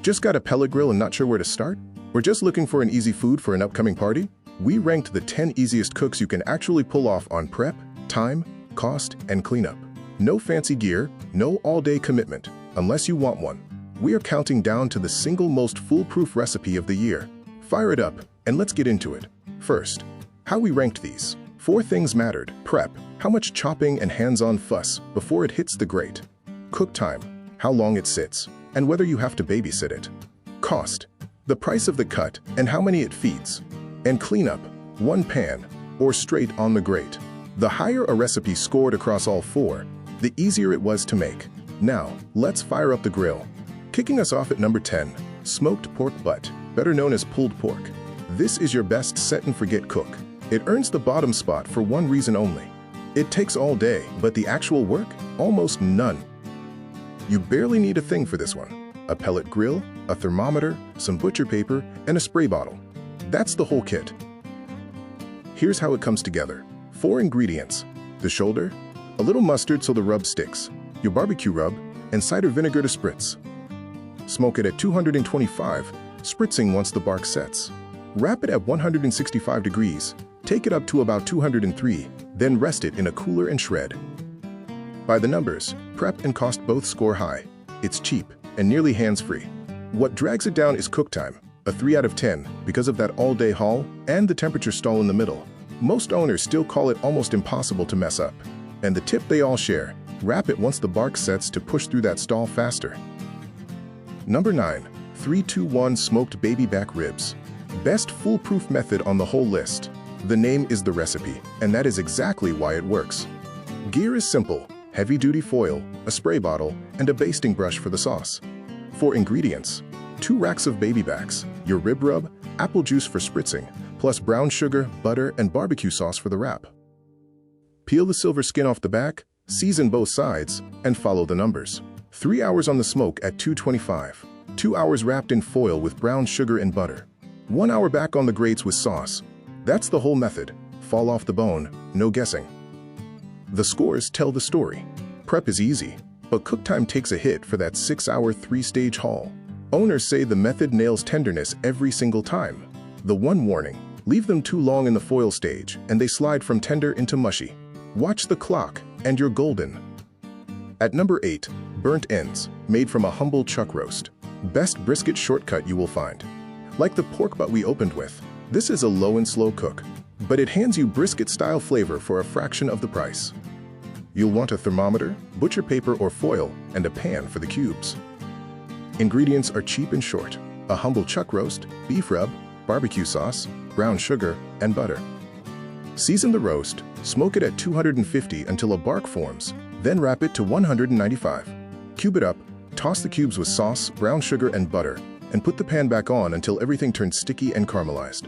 Just got a pellet grill and not sure where to start? Or just looking for an easy food for an upcoming party? We ranked the 10 easiest cooks you can actually pull off on prep, time, cost, and cleanup. No fancy gear, no all-day commitment, unless you want one. We are counting down to the single most foolproof recipe of the year. Fire it up, and let's get into it. First, how we ranked these. 4 things mattered. Prep, how much chopping and hands-on fuss before it hits the grate. Cook time, how long it sits, and whether you have to babysit it. Cost, the price of the cut and how many it feeds. And cleanup, 1 pan, or straight on the grate. The higher a recipe scored across all 4, the easier it was to make. Now, let's fire up the grill. Kicking us off at number 10, smoked pork butt, better known as pulled pork. This is your best set-and-forget cook. It earns the bottom spot for one reason only. It takes all day, but the actual work, almost none. You barely need a thing for this one. A pellet grill, a thermometer, some butcher paper, and a spray bottle. That's the whole kit. Here's how it comes together. 4 ingredients: the shoulder, a little mustard so the rub sticks, your barbecue rub, and cider vinegar to spritz. Smoke it at 225, spritzing once the bark sets. Wrap it at 165 degrees, take it up to about 203, then rest it in a cooler and shred. By the numbers, prep and cost both score high. It's cheap and nearly hands-free. What drags it down is cook time, a 3 out of 10 because of that all-day haul and the temperature stall in the middle. Most owners still call it almost impossible to mess up. And the tip they all share, wrap it once the bark sets to push through that stall faster. Number 9, 3-2-1 smoked baby back ribs. Best foolproof method on the whole list. The name is the recipe, and that is exactly why it works. Gear is simple: heavy-duty foil, a spray bottle, and a basting brush for the sauce. For ingredients: 2 racks of baby backs, your rib rub, apple juice for spritzing, plus brown sugar, butter, and barbecue sauce for the wrap. Peel the silver skin off the back, season both sides, and follow the numbers. 3 hours on the smoke at 225. 2 hours wrapped in foil with brown sugar and butter. 1 hour back on the grates with sauce. That's the whole method. Fall off the bone, no guessing. The scores tell the story. Prep is easy, but cook time takes a hit for that 6-hour 3-stage haul. Owners say the method nails tenderness every single time. The one warning: leave them too long in the foil stage and they slide from tender into mushy. Watch the clock and you're golden. At number 8, burnt ends, made from a humble chuck roast. Best brisket shortcut you will find. Like the pork butt we opened with, this is a low and slow cook, but it hands you brisket-style flavor for a fraction of the price. You'll want a thermometer, butcher paper or foil, and a pan for the cubes. Ingredients are cheap and short: a humble chuck roast, beef rub, barbecue sauce, brown sugar, and butter. Season the roast, smoke it at 250 until a bark forms, then wrap it to 195. Cube it up, toss the cubes with sauce, brown sugar, and butter, and put the pan back on until everything turns sticky and caramelized.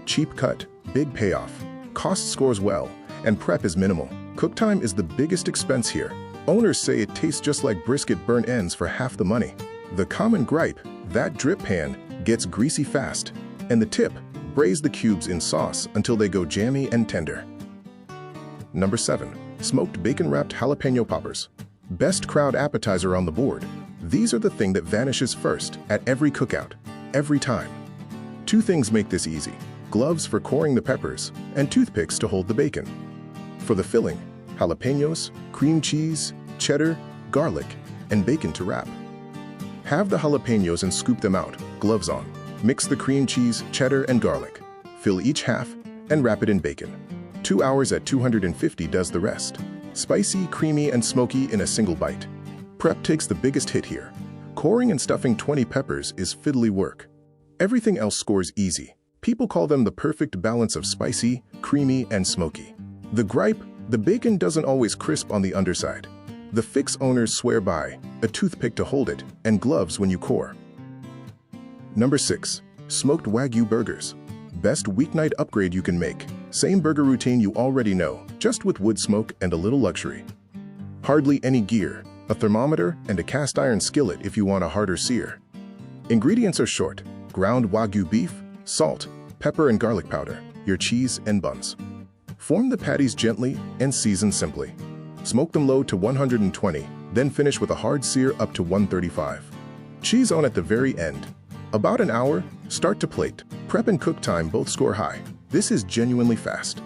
Cheap cut, big payoff. Cost scores well, and prep is minimal. Cook time is the biggest expense here. Owners say it tastes just like brisket burnt ends for half the money. The common gripe: that drip pan gets greasy fast. And the tip: braise the cubes in sauce until they go jammy and tender. Number 7, smoked bacon-wrapped jalapeno poppers. Best crowd appetizer on the board. These are the thing that vanishes first at every cookout, every time. 2 things make this easy: gloves for coring the peppers, and toothpicks to hold the bacon. For the filling: jalapenos, cream cheese, cheddar, garlic, and bacon to wrap. Have the jalapenos and scoop them out, gloves on. Mix the cream cheese, cheddar, and garlic. Fill each half and wrap it in bacon. 2 hours at 250 does the rest. Spicy, creamy, and smoky in a single bite. Prep takes the biggest hit here. Coring and stuffing 20 peppers is fiddly work. Everything else scores easy. People call them the perfect balance of spicy, creamy, and smoky. The gripe: the bacon doesn't always crisp on the underside. The fix owners swear by: a toothpick to hold it, and gloves when you core. Number 6, smoked Wagyu burgers. Best weeknight upgrade you can make. Same burger routine you already know, just with wood smoke and a little luxury. Hardly any gear, a thermometer, and a cast iron skillet if you want a harder sear. Ingredients are short: ground Wagyu beef, salt, pepper and garlic powder, your cheese and buns. Form the patties gently and season simply. Smoke them low to 120, then finish with a hard sear up to 135. Cheese on at the very end. About an hour, start to plate. Prep and cook time both score high. This is genuinely fast.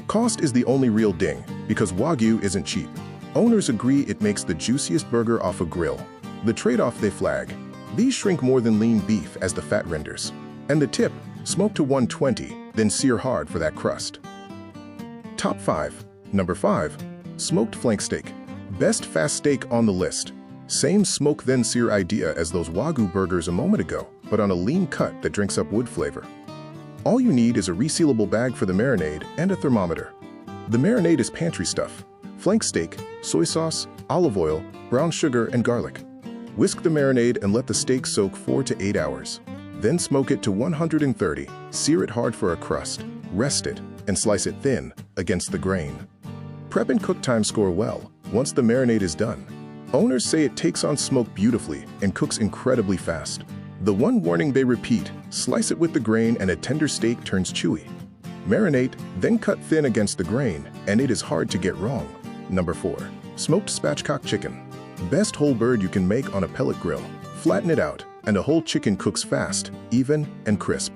Cost is the only real ding, because Wagyu isn't cheap. Owners agree it makes the juiciest burger off a grill. The trade-off they flag: these shrink more than lean beef as the fat renders. And the tip: smoke to 120, then sear hard for that crust. Top 5. Number 5. Smoked flank steak. Best fast steak on the list. Same smoke then sear idea as those Wagyu burgers a moment ago, but on a lean cut that drinks up wood flavor. All you need is a resealable bag for the marinade and a thermometer. The marinade is pantry stuff: flank steak, soy sauce, olive oil, brown sugar, and garlic. Whisk the marinade and let the steak soak 4 to 8 hours. Then smoke it to 130, sear it hard for a crust, rest it, and slice it thin against the grain. Prep and cook time score well once the marinade is done. Owners say it takes on smoke beautifully and cooks incredibly fast. The one warning they repeat: slice it with the grain and a tender steak turns chewy. Marinate, then cut thin against the grain, and it is hard to get wrong. Number 4. Smoked spatchcock chicken. Best whole bird you can make on a pellet grill. Flatten it out, and a whole chicken cooks fast, even, and crisp.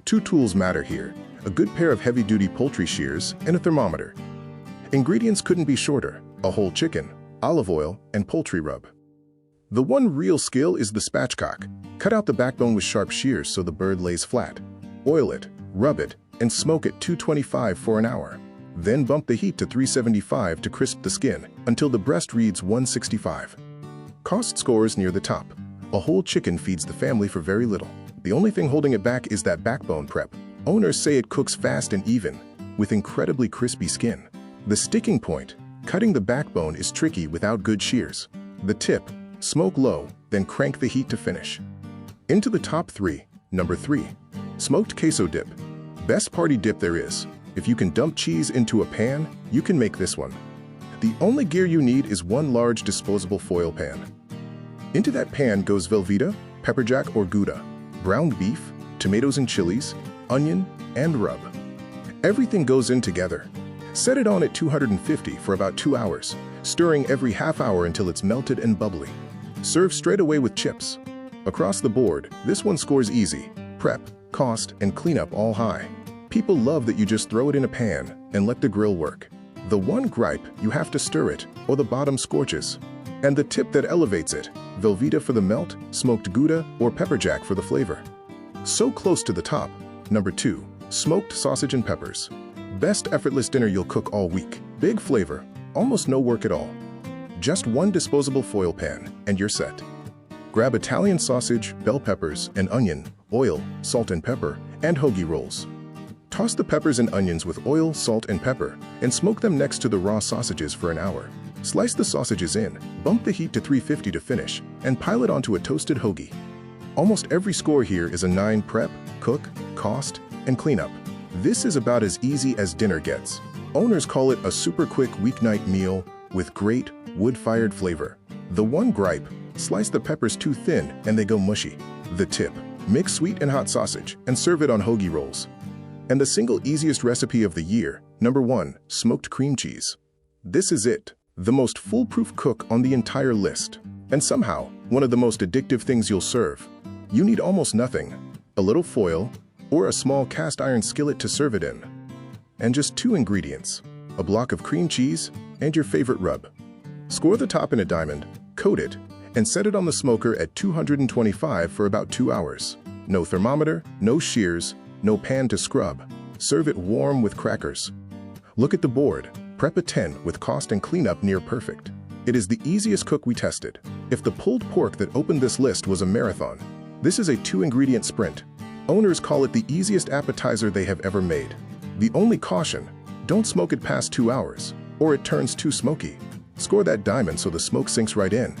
2 tools matter here: a good pair of heavy-duty poultry shears and a thermometer. Ingredients couldn't be shorter: a whole chicken, olive oil, and poultry rub. The one real skill is the spatchcock. Cut out the backbone with sharp shears so the bird lays flat. Oil it, rub it, and smoke at 225 for an hour. Then bump the heat to 375 to crisp the skin until the breast reads 165. Cost scores near the top. A whole chicken feeds the family for very little. The only thing holding it back is that backbone prep. Owners say it cooks fast and even, with incredibly crispy skin. The sticking point: cutting the backbone is tricky without good shears. The tip: smoke low, then crank the heat to finish. Into the top 3. Number 3. Smoked queso dip. Best party dip there is. If you can dump cheese into a pan, you can make this one. The only gear you need is one large disposable foil pan. Into that pan goes Velveeta, pepperjack or Gouda, ground beef, tomatoes and chilies, onion, and rub. Everything goes in together. Set it on at 250 for about 2 hours, stirring every half hour until it's melted and bubbly. Serve straight away with chips. Across the board, this one scores easy. Prep, cost, and cleanup all high. People love that you just throw it in a pan and let the grill work. The one gripe: you have to stir it, or the bottom scorches. And the tip that elevates it: Velveeta for the melt, smoked Gouda, or pepperjack for the flavor. So close to the top. Number 2. Smoked sausage and peppers. Best effortless dinner you'll cook all week. Big flavor, almost no work at all. Just one disposable foil pan, and you're set. Grab Italian sausage, bell peppers, and onion, oil, salt and pepper, and hoagie rolls. Toss the peppers and onions with oil, salt, and pepper, and smoke them next to the raw sausages for an hour. Slice the sausages in, bump the heat to 350 to finish, and pile it onto a toasted hoagie. Almost every score here is a 9 prep, cook, cost, and cleanup. This is about as easy as dinner gets. Owners call it a super quick weeknight meal with great, wood-fired flavor. The one gripe: slice the peppers too thin and they go mushy. The tip: mix sweet and hot sausage and serve it on hoagie rolls. And the single easiest recipe of the year, number 1, smoked cream cheese. This is it, the most foolproof cook on the entire list. And somehow, one of the most addictive things you'll serve. You need almost nothing: a little foil, or a small cast iron skillet to serve it in. And just 2 ingredients: a block of cream cheese and your favorite rub. Score the top in a diamond, coat it, and set it on the smoker at 225 for about 2 hours. No thermometer, no shears, no pan to scrub. Serve it warm with crackers. Look at the board. Prep a 10 with cost and cleanup near perfect. It is the easiest cook we tested. If the pulled pork that opened this list was a marathon, this is a 2-ingredient sprint. Owners call it the easiest appetizer they have ever made. The only caution: don't smoke it past 2 hours, or it turns too smoky. Score that diamond so the smoke sinks right in.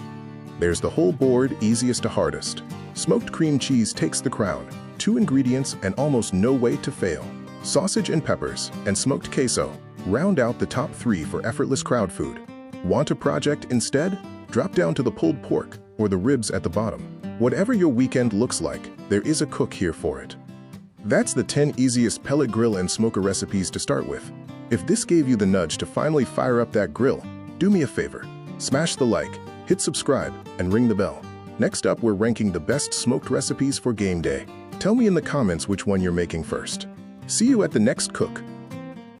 There's the whole board, easiest to hardest. Smoked cream cheese takes the crown. 2 ingredients and almost no way to fail. Sausage and peppers and smoked queso round out the top 3 for effortless crowd food. Want a project instead? Drop down to the pulled pork or the ribs at the bottom. Whatever your weekend looks like, there is a cook here for it. That's the 10 easiest pellet grill and smoker recipes to start with. If this gave you the nudge to finally fire up that grill, do me a favor: smash the like, hit subscribe, and ring the bell. Next up, we're ranking the best smoked recipes for game day. Tell me in the comments which one you're making first. See you at the next cook.